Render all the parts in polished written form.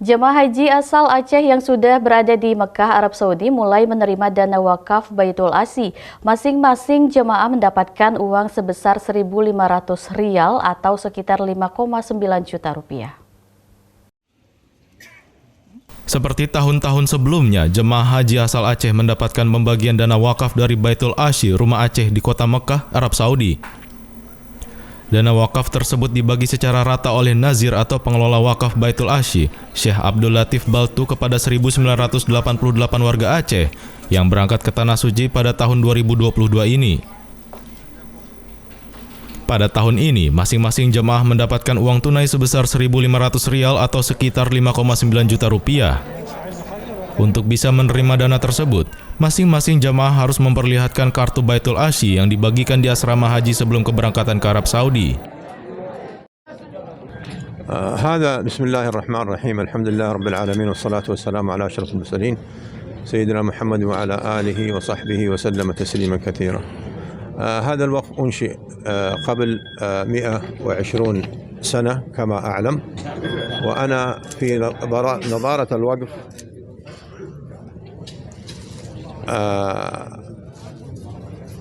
Jemaah haji asal Aceh yang sudah berada di Mekah, Arab Saudi mulai menerima dana wakaf Baitul Asi. Masing-masing jemaah mendapatkan uang sebesar Rp1.500 atau sekitar 5,9 juta rupiah. Seperti tahun-tahun sebelumnya, jemaah haji asal Aceh mendapatkan pembagian dana wakaf dari Baitul Asi Rumah Aceh di kota Mekah, Arab Saudi. Dana wakaf tersebut dibagi secara rata oleh Nazir atau pengelola wakaf Baitul Asi, Syekh Abdul Latif Baltu kepada 1988 warga Aceh yang berangkat ke Tanah Suci pada tahun 2022 ini. Pada tahun ini, masing-masing jemaah mendapatkan uang tunai sebesar Rp1.500 atau sekitar 5,9 juta rupiah. Untuk bisa menerima dana tersebut, masing-masing jamaah harus memperlihatkan kartu Baitul Asi yang dibagikan di asrama haji sebelum keberangkatan ke Arab Saudi. هذا بسم الله الرحمن الرحيم الحمد لله رب العالمين والصلاة والسلام على أشرف المرسلين سيدنا محمد وعلى آله وصحبه وسلم تسليما كثيرا. هذا الوقف أنشئ قبل 120 سنة كما أعلم، وأنا في نظارة الوقف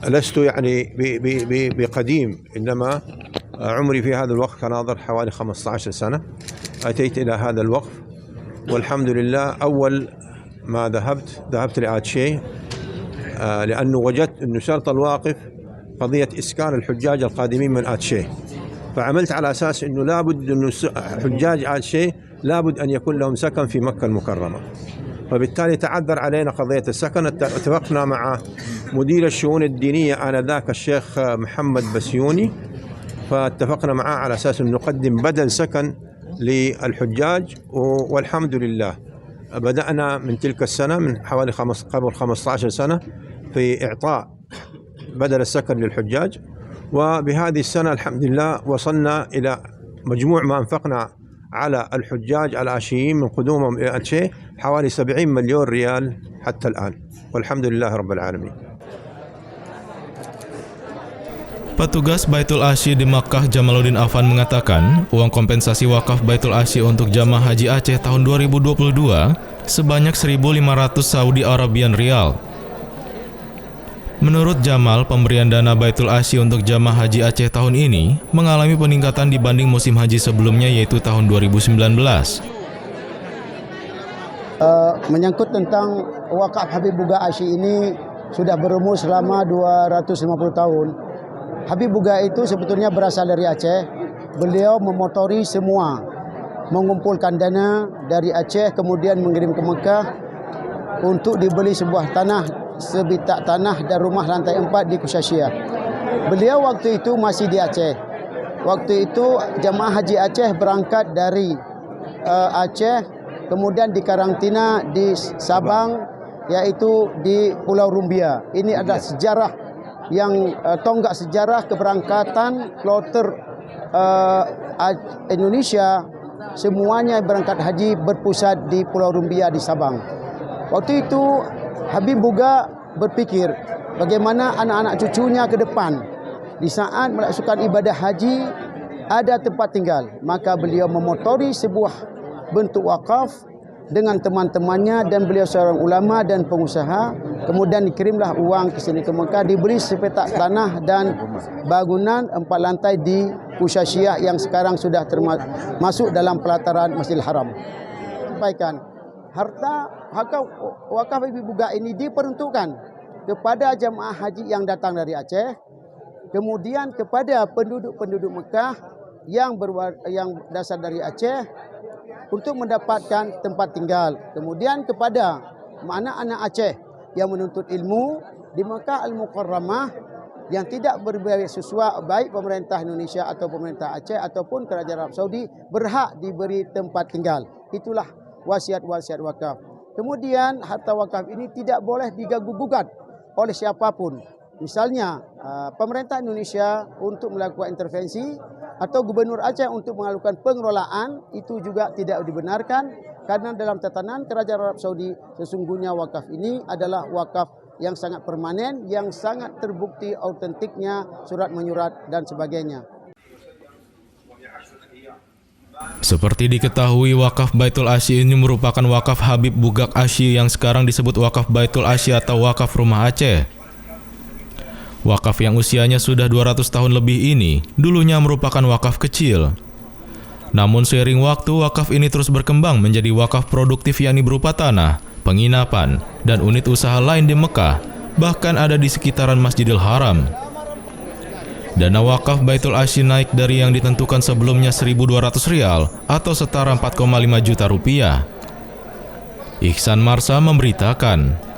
لست يعني بقديم، إنما عمري في هذا الوقت كناظر حوالي 15 سنة. أتيت إلى هذا الوقف والحمد لله. أول ما ذهبت لآتشي لأنه وجدت أن شرط الواقف قضية إسكان الحجاج القادمين من آتشي، فعملت على أساس أنه لابد أن حجاج آتشي لابد أن يكون لهم سكن في مكة المكرمة، فبالتالي تعذر علينا قضية السكن. اتفقنا مع مدير الشؤون الدينية آنذاك الشيخ محمد بسيوني، فاتفقنا معه على أساس أن نقدم بدل سكن للحجاج، والحمد لله بدأنا من تلك السنة من حوالي قبل 15 سنة في إعطاء بدل السكن للحجاج، وبهذه السنة الحمد لله وصلنا إلى مجموع ما أنفقنا على الحجاج الآشيين من قدومهم إلى أتشي حوالي 70 مليون ريال حتى الآن، والحمد لله رب العالمين. Petugas Baitul Asi di Makkah Jamaluddin Afan mengatakan, uang kompensasi wakaf Baitul Asi untuk jamaah haji Aceh tahun 2022 sebanyak 1.500 Saudi Arabian Rial. Menurut Jamal, pemberian dana Baitul Asi untuk jamaah haji Aceh tahun ini mengalami peningkatan dibanding musim haji sebelumnya, yaitu tahun 2019. Menyangkut tentang wakaf Habib Buga Asi ini sudah berumur selama 250 tahun. Habib Buga itu sebetulnya berasal dari Aceh. Beliau memotori semua, mengumpulkan dana dari Aceh, kemudian mengirim ke Mekah untuk dibeli sebuah tanah, sebitak tanah dan rumah lantai 4 di Kusyashiah. Beliau waktu itu masih di Aceh. Waktu itu jemaah haji Aceh berangkat dari Aceh, kemudian dikarantina di Sabang, yaitu di Pulau Rumbia. Ini adalah sejarah yang tonggak sejarah keberangkatan kloter Indonesia. Semuanya berangkat haji berpusat di Pulau Rumbia di Sabang. Waktu itu Habib Buga berpikir bagaimana anak-anak cucunya ke depan di saat melaksanakan ibadah haji ada tempat tinggal. Maka beliau memotori sebuah bentuk wakaf dengan teman-temannya, dan beliau seorang ulama dan pengusaha. Kemudian dikirimlah uang ke sini ke Mekah, dibeli sepetak tanah dan bangunan 4 lantai di Kusyashiah yang sekarang sudah masuk dalam pelataran Masjidil Haram. Sampaikan harta wakaf Habib Buga ini diperuntukkan kepada jemaah haji yang datang dari Aceh, kemudian kepada penduduk-penduduk Mekah yang berasal dari Aceh untuk mendapatkan tempat tinggal, kemudian kepada anak-anak Aceh yang menuntut ilmu di Mekah Al-Mukarramah yang tidak berbeasiswa, baik pemerintah Indonesia atau pemerintah Aceh ataupun kerajaan Arab Saudi, berhak diberi tempat tinggal. Itulah wasiat-wasiat wakaf. Kemudian harta wakaf ini tidak boleh diganggu-gugat oleh siapapun. Misalnya pemerintah Indonesia untuk melakukan intervensi atau Gubernur Aceh untuk melakukan pengelolaan, itu juga tidak dibenarkan, karena dalam tatanan kerajaan Arab Saudi sesungguhnya wakaf ini adalah wakaf yang sangat permanen, yang sangat terbukti autentiknya, surat menyurat dan sebagainya. Seperti diketahui, wakaf Baitul Asy ini merupakan wakaf Habib Bugak Asy yang sekarang disebut wakaf Baitul Asy atau wakaf Rumah Aceh. Wakaf yang usianya sudah 200 tahun lebih ini dulunya merupakan wakaf kecil. Namun seiring waktu, wakaf ini terus berkembang menjadi wakaf produktif, yakni berupa tanah, penginapan, dan unit usaha lain di Mekah, bahkan ada di sekitaran Masjidil Haram. Dana wakaf Baitul Asy naik dari yang ditentukan sebelumnya 1.200 rial atau setara 4,5 juta rupiah. Ihsan Marsa memberitakan.